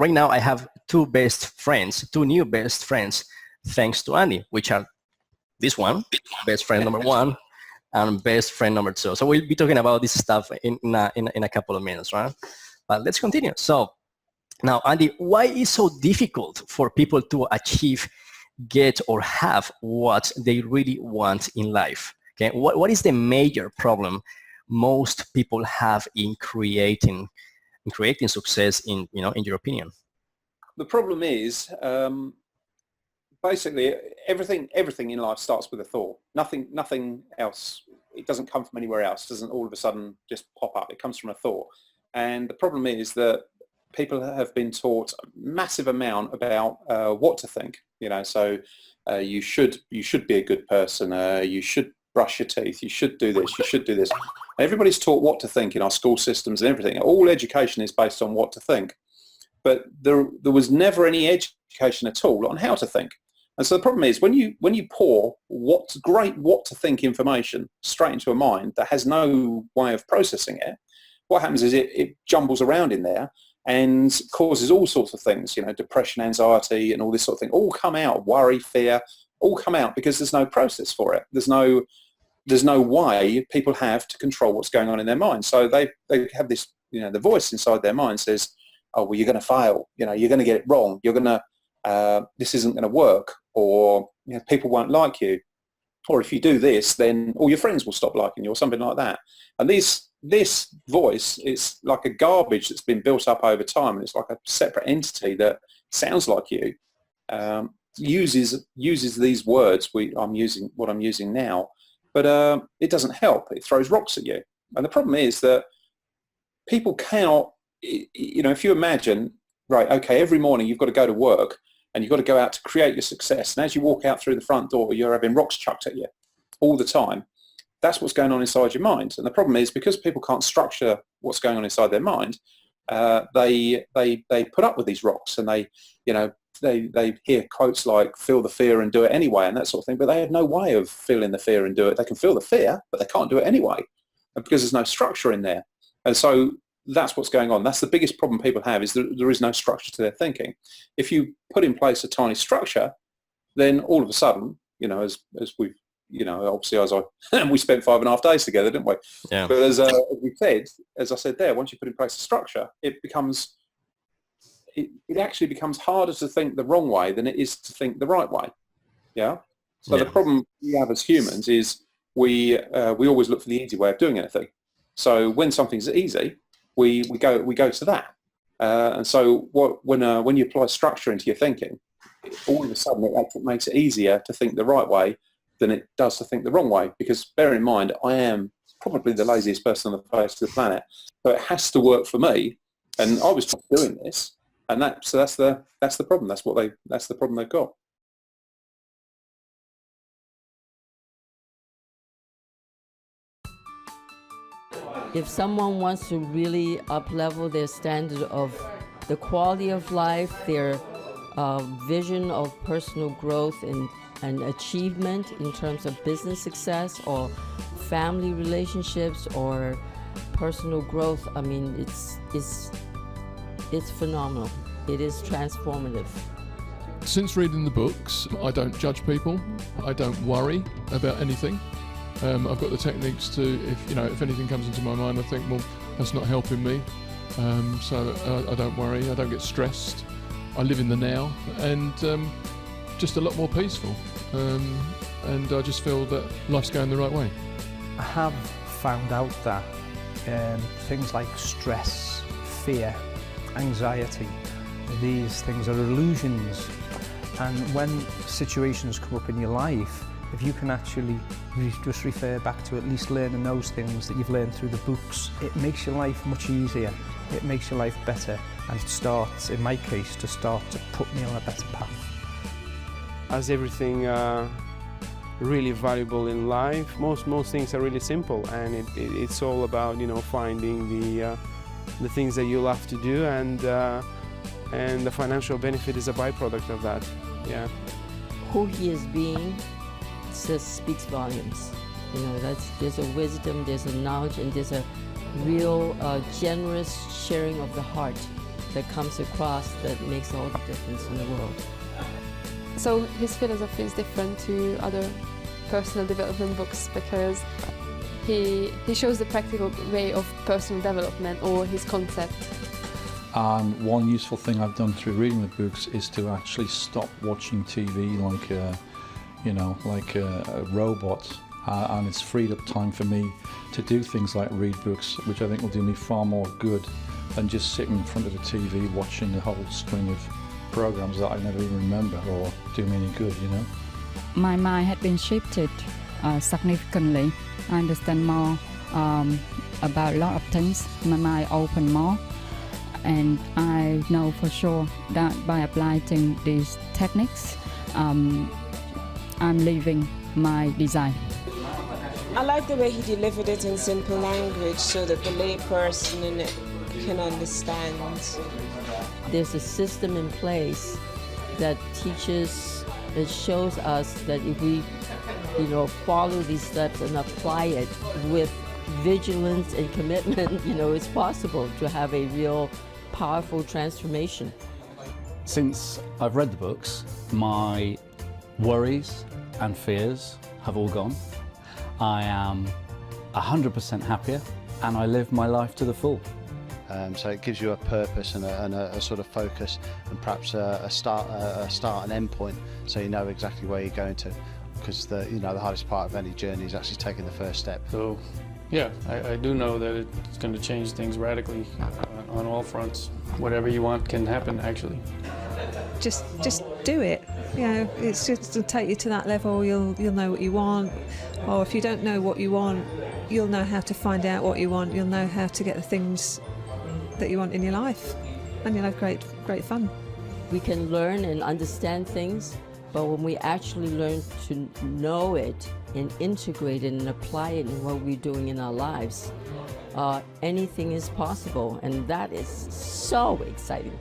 right now I have two new best friends, thanks to Andy, which are this one, best friend number one, and best friend number two. So we'll be talking about this stuff in a couple of minutes, right? But let's continue. So now, Andy, why is it so difficult for people to achieve, get, or have what they really want in life? Okay, what is the major problem most people have in creating success in your opinion? The problem is basically everything in life starts with a thought. Nothing else. It doesn't come from anywhere else. It doesn't all of a sudden just pop up. It comes from a thought. And the problem is that people have been taught a massive amount about what to think. So you should be a good person. You should brush your teeth. You should do this. You should do this. Everybody's taught what to think in our school systems and everything. All education is based on what to think. But there was never any education at all on how to think. And so the problem is when you pour what to think information straight into a mind that has no way of processing it, what happens is it jumbles around in there and causes all sorts of things, depression, anxiety, and all this sort of thing, all come out, worry, fear, all come out because there's no process for it. There's no way people have to control what's going on in their mind. So they have this, the voice inside their mind says, oh, well, you're going to fail, you're going to get it wrong, this isn't going to work, or people won't like you, or if you do this, then all your friends will stop liking you, or something like that. And this voice is like a garbage that's been built up over time, and it's like a separate entity that sounds like you, uses these words I'm using now, but it doesn't help. It throws rocks at you. And the problem is that people cannot, if you imagine, right, okay, every morning you've got to go to work and you've got to go out to create your success, and as you walk out through the front door, you're having rocks chucked at you all the time. That's what's going on inside your mind. And the problem is because people can't structure what's going on inside their mind, they put up with these rocks, and they hear quotes like "feel the fear and do it anyway" and that sort of thing, but they have no way of feeling the fear and do it. They can feel the fear, but they can't do it anyway because there's no structure in there. And so that's what's going on. That's the biggest problem people have, is that there is no structure to their thinking. If you put in place a tiny structure, then all of a sudden, as we've, obviously we spent 5.5 days together, didn't we? Yeah. But as I said there, once you put in place a structure, it actually becomes harder to think the wrong way than it is to think the right way. Yeah. So the problem we have as humans is we always look for the easy way of doing anything. So when something's easy, we go to that. And so when you apply structure into your thinking, all of a sudden it actually makes it easier to think the right way than it does to think the wrong way. Because bear in mind, I am probably the laziest person on the face of the planet, so it has to work for me. And I was doing this, and that's the problem. That's the problem they've got. If someone wants to really up-level their standard of the quality of life, their vision of personal growth and achievement in terms of business success or family relationships or personal growth, I mean, it's phenomenal. It is transformative. Since reading the books, I don't judge people. I don't worry about anything. I've got the techniques to, if anything comes into my mind, I think, well, that's not helping me. So I don't worry. I don't get stressed. I live in the now, and just a lot more peaceful. And I just feel that life's going the right way. I have found out that things like stress, fear, anxiety, these things are illusions. And when situations come up in your life, if you can actually just refer back to at least learning those things that you've learned through the books, it makes your life much easier. It makes your life better, and it starts, in my case, to put me on a better path. As everything really valuable in life, most things are really simple, and it's all about finding the things that you love to do, and the financial benefit is a byproduct of that. Yeah. Who he is being just speaks volumes. There's a wisdom, there's a knowledge, and there's a real generous sharing of the heart that comes across that makes all the difference in the world. So his philosophy is different to other personal development books because he shows the practical way of personal development or his concept. And one useful thing I've done through reading the books is to actually stop watching TV like a robot, and it's freed up time for me to do things like read books, which I think will do me far more good than just sitting in front of the TV watching a whole string of programs that I never even remember or do me any good, you know. My mind had been shifted significantly. I understand more about a lot of things. My mind opened more, and I know for sure that by applying these techniques, I'm living my design. I like the way he delivered it in simple language so that the lay person in it can understand. There's a system in place that teaches, it shows us that if we, follow these steps and apply it with vigilance and commitment, it's possible to have a real powerful transformation. Since I've read the books, my worries and fears have all gone. I am 100% happier and I live my life to the full. So it gives you a purpose and a sort of focus and perhaps a start and end point, so you know exactly where you're going to. Because the hardest part of any journey is actually taking the first step. So, yeah, I do know that it's going to change things radically on all fronts. Whatever you want can happen, actually. Just do it. It's just to take you to that level. You'll know what you want, or if you don't know what you want, you'll know how to find out what you want. You'll know how to get the things that you want in your life, and you'll have great fun. We can learn and understand things, but when we actually learn to know it and integrate it and apply it in what we're doing in our lives, anything is possible, and that is so exciting.